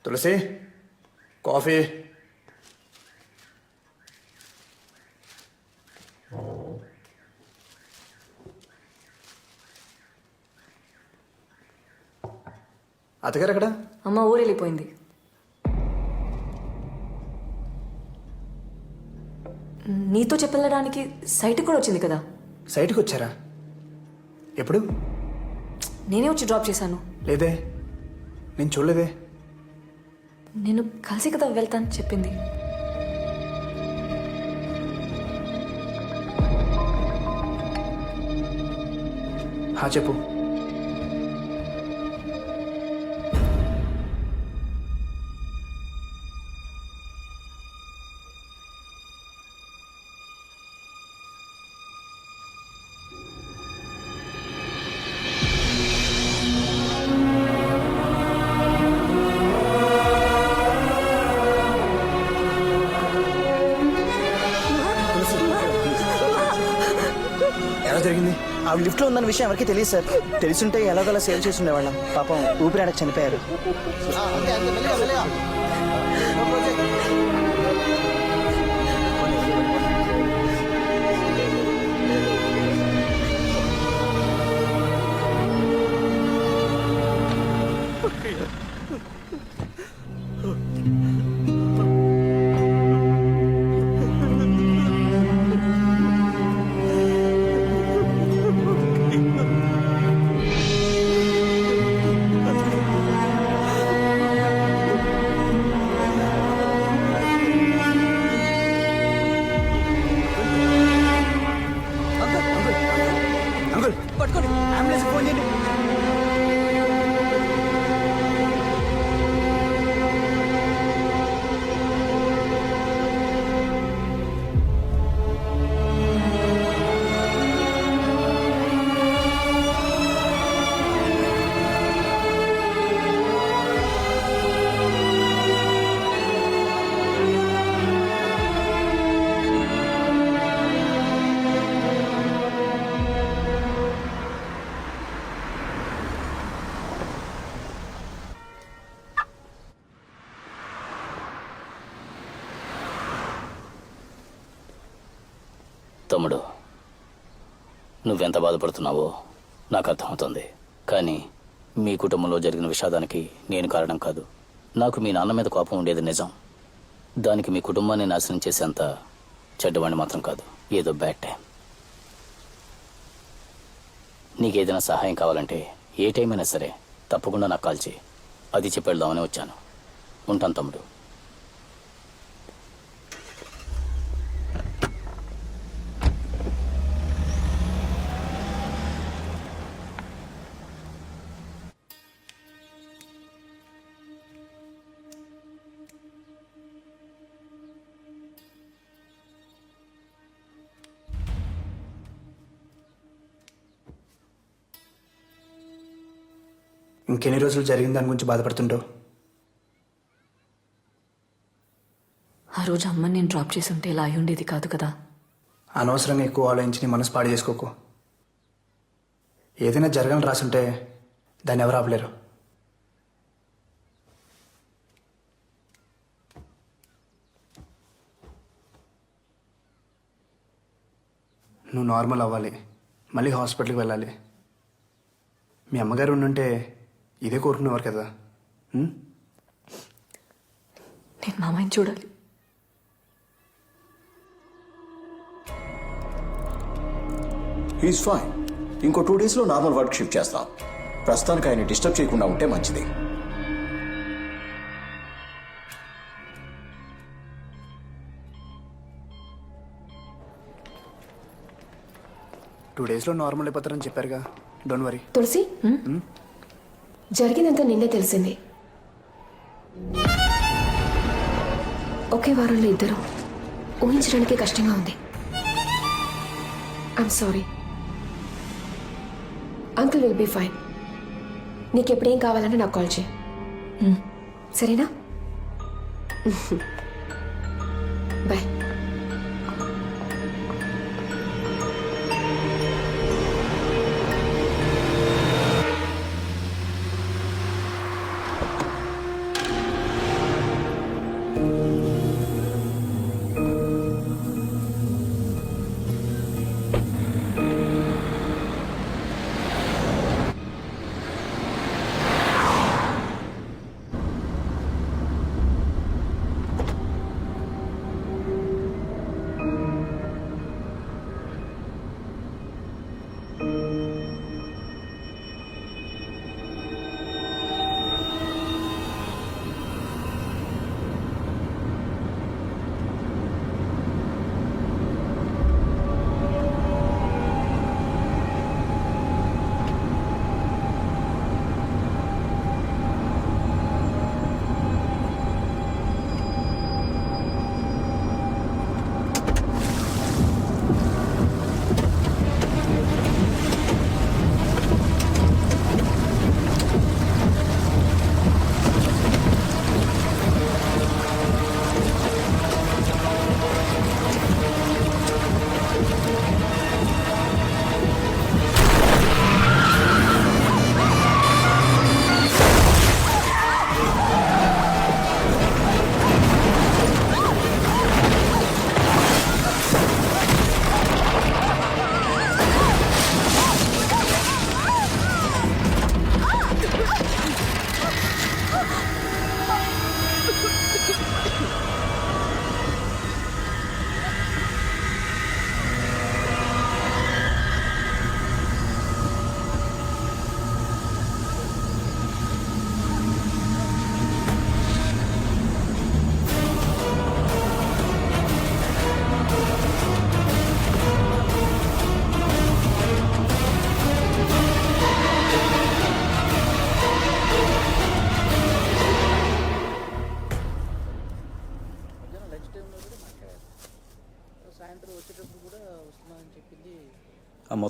తులసి coffee. అత్తగారు ఎక్కడ? అమ్మ ఊరు వెళ్ళిపోయింది. నీతో చెప్పెళ్ళడానికి సైట్కి కూడా వచ్చింది కదా. సైట్కి వచ్చారా? ఎప్పుడు? నేనే వచ్చి డ్రాప్ చేశాను. లేదే, నేను చూడలేదే. నేను కలిసి కదా వెళ్తాను చెప్పింది. చెప్పు. ఎలా జరిగింది? ఆవిడ లిఫ్ట్ లో ఉందన్న విషయం ఎవరికి తెలియదు సార్. తెలుసుంటే ఎలాగోలా సేవ్ చేసి ఉండేవాళ్ళం. పాపం ఊపిరాడక చనిపోయారు. పట్టుకోండి, అంబులెన్స్ ఫోన్ చేయండి. తమ్ముడు, నువ్వెంత బాధపడుతున్నావో నాకు అర్థమవుతుంది. కానీ మీ కుటుంబంలో జరిగిన విషాదానికి నేను కారణం కాదు. నాకు మీ నాన్న మీద కోపం ఉండేది నిజం. దానికి మీ కుటుంబాన్ని నాశనం చేసేంత చెడ్డవాణ్ణి మాత్రం కాదు. ఏదో బ్యాడ్ టైం. నీకేదైనా సహాయం కావాలంటే ఏ టైం అయినా సరే తప్పకుండా నాకు కాల్ చేయి. అది చెప్పి వెళ్దామని వచ్చాను. ఉంటాను తమ్ముడు. ఇంకెన్ని రోజులు జరిగిన దాని గురించి బాధపడుతుంటావు? ఆ రోజు అమ్మని నేను డ్రాప్ చేసి ఉంటే ఇలా అయి ఉండేది కాదు కదా. అనవసరంగా ఎక్కువ ఆలోచించి నీ మనసు పాడు చేసుకోకు. ఏదైనా జరగాలని రాసుంటే దాన్ని ఎవరు ఆపలేరు. నువ్వు నార్మల్ అవ్వాలి, మళ్ళీ హాస్పిటల్కి వెళ్ళాలి. మీ అమ్మగారు ఉండుంటే ఇదే కోరుకునేవారు కదా. నేను మామయ్యని చూడాలి. He's fine. ఇంకో 2 daysలో నార్మల్ వర్క్ షిఫ్ట్ చేస్తాం. ప్రస్తుతానికి ఆయన డిస్టర్బ్ చేయకుండా ఉంటే మంచిది. టూ డేస్లో నార్మల్ అయిపోతారని చెప్పారుగా. Don't worry. తులసి, జరిగిందంతా నిన్నే తెలిసింది. ఒకే వారంలో ఇద్దరు ఊహించడానికి కష్టంగా ఉంది. I'm sorry. Uncle will be fine. నీకెప్పుడేం కావాలంటే నాకు కాల్ చేయి, సరేనా? బాయ్.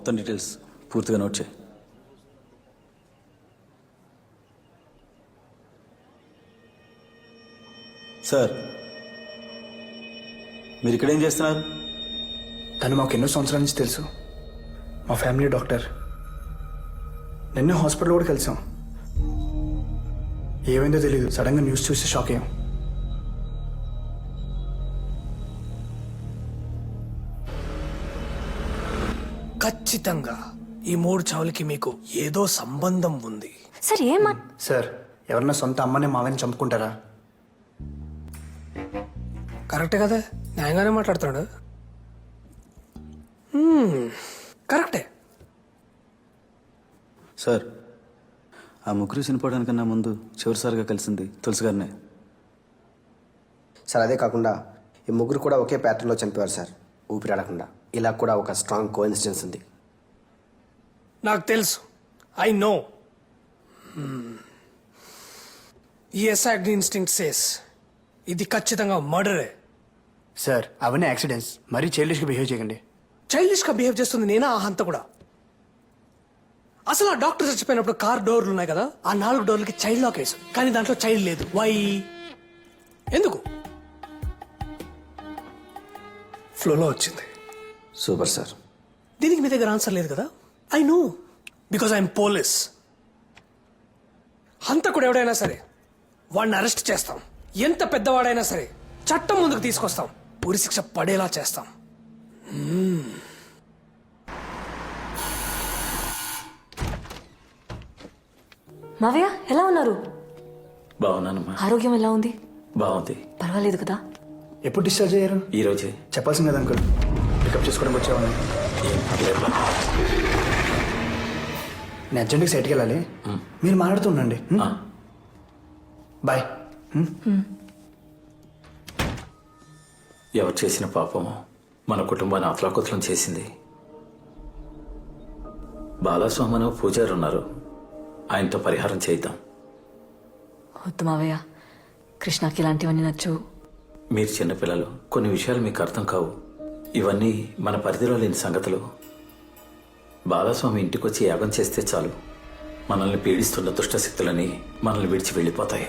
మొత్తం డీటెయిల్స్ పూర్తిగా నోట్ చేయి. సార్, మీరు ఇక్కడేం చేస్తున్నారు? తను మాకు ఎన్నో సంవత్సరాల నుంచి తెలుసు. మా ఫ్యామిలీ డాక్టర్. నిన్నే హాస్పిటల్ కూడా కలిసాం. ఏమైందో తెలియదు, సడన్గా న్యూస్ చూసి షాక్ అయ్యాం. ఖచ్చితంగా ఈ 3 చావులకి మీకు ఏదో సంబంధం ఉంది. సార్ సార్, ఎవరన్నా సొంత అమ్మని మావని చంపుకుంటారా? కరెక్టే కదా, న్యాయంగానే మాట్లాడుతున్నాడు. కరెక్టే. సార్, ఆ ముగ్గురు చనిపోవడానికన్నా ముందు చివరిసారిగా కలిసింది తులసి గారినే. సార్, అదే కాకుండా ఈ ముగ్గురు కూడా ఒకే ప్యాటర్న్లో చనిపోయారు సార్, ఊపిరాడకుండా. ఇలా కూడా ఒక స్ట్రాంగ్ కోఇన్సిడెన్స్ ఉంది. నాకు తెలుసు, ఐ నో. ఈ ఎస్ఐ ఇన్స్టింక్ట్ సేస్ ఇది ఖచ్చితంగా మర్డరే. సార్, అవన్నీ యాక్సిడెంట్స్. మరీ చైల్డిష్గా బిహేవ్ చేయకండి. చైల్డిష్గా బిహేవ్ చేస్తుంది నేనా? ఆ హంత కూడా. అసలు ఆ డాక్టర్ చచ్చిపోయినప్పుడు కార్ డోర్లు ఉన్నాయి కదా, ఆ 4 డోర్లకి చైల్డ్ లాక్ వేసు, కానీ దాంట్లో చైల్డ్ లేదు. వై? ఎందుకు? ఫ్లోలో వచ్చింది. Super sir. దీనికి మీ దగ్గర ఆన్సర్ లేదు కదా? I know, because I'm police. హంతకుడు ఎవడైనా సరే వాడిని అరెస్ట్ చేస్తాం. ఎంత పెద్దవాడైనా సరే చట్టం ముందుకు తీసుకొస్తాం. ఉరి శిక్ష పడేలా చేస్తాం. మావయ్య ఎలా ఉన్నారు? బాగున్నానమ్మా. ఆరోగ్యం ఎలా ఉంది? బాగుంది. పర్వాలేదు కదా? ఎప్పుడు డిశ్చార్జ్ అయ్యారు? ఈరోజే. చెప్పాల్సింది కదా అంకుల్, పికప్ చేసుకోవడానికి వచ్చామని. ఏం పర్లేదు. నేను అర్జెంట్గా సైట్కి వెళ్ళాలి. మీరు మాట్లాడుతూ ఉండండి. బాయ్. ఎవరు చేసిన పాపమో మన కుటుంబాన్ని అతలాకుతలం చేసింది. బాలస్వామి అనే పూజారి ఉన్నారు, ఆయనతో పరిహారం చేద్దాం. వద్దు మావయ్య, కృష్ణకి ఇలాంటివన్నీ నచ్చవు. మీరు చిన్నపిల్లలు, కొన్ని విషయాలు మీకు అర్థం కావు. ఇవన్నీ మన పరిధిలో లేని సంగతులు. బాలస్వామి ఇంటికొచ్చి యాగం చేస్తే చాలు, మనల్ని పీడిస్తున్న దుష్టశక్తులని మనల్ని విడిచి వెళ్ళిపోతాయి.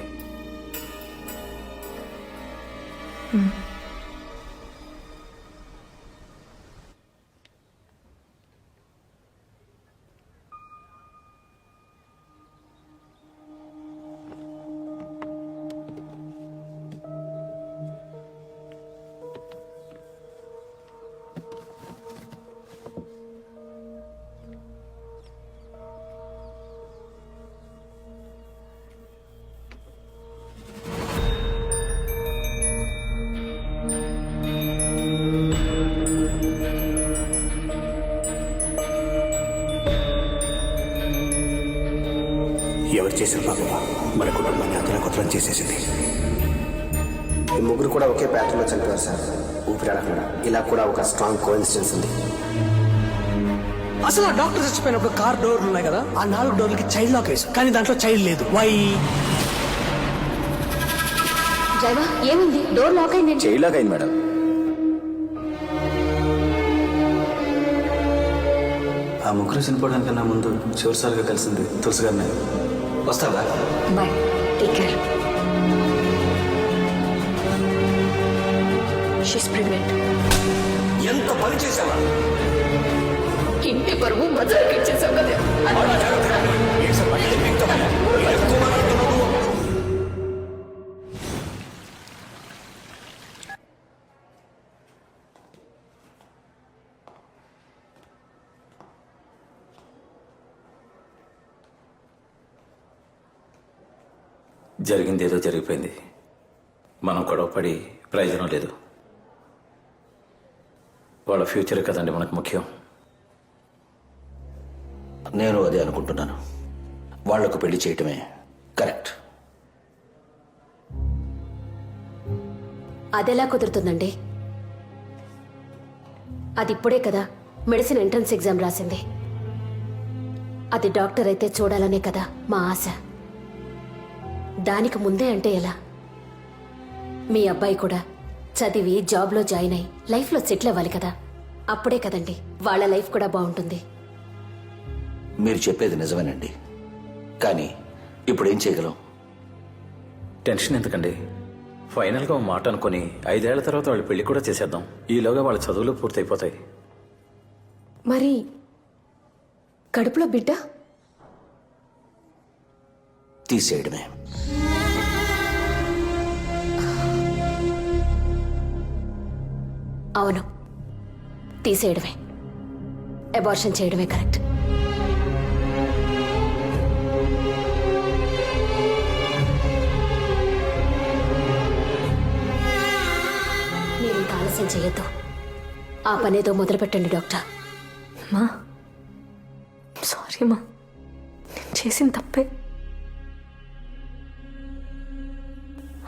ఎవరు చేసిన పాపమా మన కుటుంబాన్ని అతలాకుతలం చేసేసింది. ఈ ముగ్గురు కూడా ఒకే ప్యాటర్న్లో చనిపోయారు సార్, ఊపిరాడకుండా. ఇలా కూడా ఒక స్ట్రాంగ్ కోఇన్సిడెన్స్ ఉంది. అసలు ఆ డాక్టర్ చచ్చిపోయినప్పుడు కార్ డోర్లు ఉన్నాయి కదా, ఆ 4 డోర్లకి చైల్డ్ లాక్ వేసు, కానీ దాంట్లో చైల్డ్ లేదు. వై? డ్రైవర్ ఏమైంది? డోర్ లాక్ అయింది. చేయలాగా అయింది మేడం. ఆ ముగ్గురు చనిపోవడానికన్నా ముందు చివరిసారిగా కలిసింది తులసి గారినే. వస్తావా? Bye, take care. She's pregnant. ఎంత పని చేసావా? ఇంటి పరువు మజాకి ఇచ్చేసావు కదా. జరిగింది ఏదో జరిగిపోయింది. మనం గొడవపడి ప్రయోజనం లేదు. వాళ్ళ ఫ్యూచర్ కదండి మనకు ముఖ్యం. నేను అదే అనుకుంటున్నాను. వాళ్లకు పెళ్లి చేయటమే కరెక్ట్. అదెలా కుదురుతుందండి? అది ఇప్పుడే కదా మెడిసిన్ ఎంట్రన్స్ ఎగ్జామ్ రాసింది. అది డాక్టర్ అయితే చూడాలనే కదా మా ఆశ. దానికి ముందే అంటే ఎలా? మీ అబ్బాయి కూడా చదివి జాబ్లో జాయిన్ అయి లైఫ్లో సెటిల్ అవ్వాలి కదా. అప్పుడే కదండి వాళ్ళ లైఫ్ కూడా బాగుంటుంది. మీరు చెప్పేది నిజమేనండి, కానీ ఇప్పుడు ఏం చేయగలం? టెన్షన్ ఎందుకండి? ఫైనల్గా ఒక మాట అనుకుని 5 ఏళ్ల తర్వాత వాళ్ళ పెళ్లి కూడా చేసేద్దాం. ఈలోగా వాళ్ళ చదువులు పూర్తయిపోతాయి. మరి కడుపులో బిడ్డ? తీసేయడమే. అవును, తీసేయడమే. అబార్షన్ చేయడమే కరెక్ట్. మీరు ఇంకా ఆలస్యం చేయొద్దు. ఆ పనేదో మొదలు పెట్టండి డాక్టర్. మా సారీ మా, నేను చేసిన తప్పే.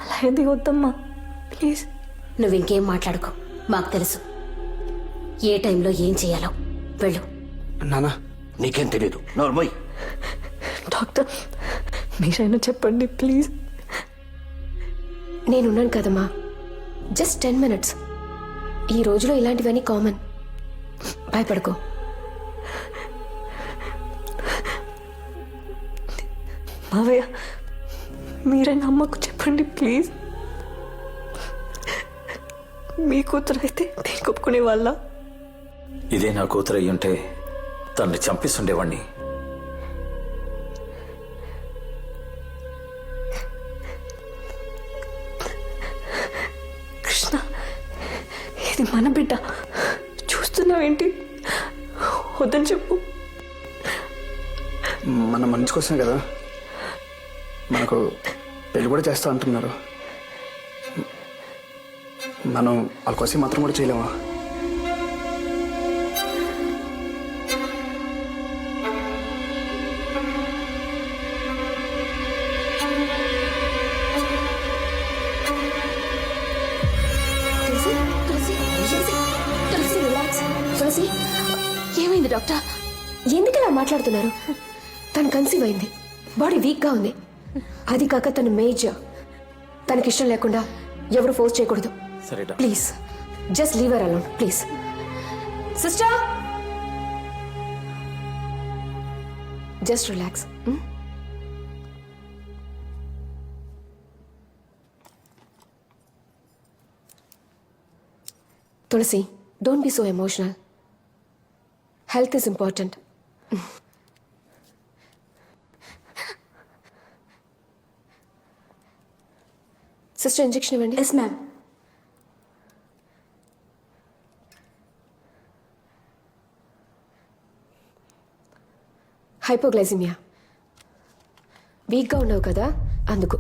అలా ఏది వద్దమ్మా, ప్లీజ్. నువ్వు ఇంకేం మాట్లాడుకో, మాకు తెలుసు ఏ టైంలో ఏం చేయాలో. వెళ్ళు. నానా, నీకేం తెలీదు. నోర్మోయ్. డాక్టర్ మీరైనా చెప్పండి ప్లీజ్. నేనున్నాను కదమ్మా, జస్ట్ 10 minutes. ఈ రోజులో ఇలాంటివన్నీ కామన్. భయపడుకో. మావయ్య మీరైనా అమ్మకు చెప్పండి ప్లీజ్. మీ కూతురు అయితే నేను ఒప్పుకునే వాళ్ళ? ఇదే నా కూతురు అయ్యి ఉంటే తనని చంపిస్తుండేవాణ్ణి. కృష్ణ, ఇది మన బిడ్డ. చూస్తున్నావేంటి? వద్దని చెప్పు. మన మంచి కోసమే కదా, మనకు పెళ్లి కూడా చేస్తా అంటున్నారు. మనం వాళ్ళ కోసం మాత్రం కూడా చేయలేమా? తులసి, తులసి, తులసి, తులసి, రిలాక్స్. తులసి, ఏమైంది డాక్టర్? ఎందుకు ఇలా మాట్లాడుతున్నారు? తను కన్సీవ్ అయింది, బాడీ వీక్గా ఉంది. అది కాక తను మేజర్. తనకిష్టం లేకుండా ఎవరు ఫోర్స్ చేయకూడదు. సరే doctor. Please just leave her alone please. Sister, just relax. Tulasi, don't be so emotional. Health is important. Sister, injection ఇవ్వండి. Yes ma'am. హైపోగ్లైసిమియా. వీక్గా ఉన్నావు కదా, అందుకు.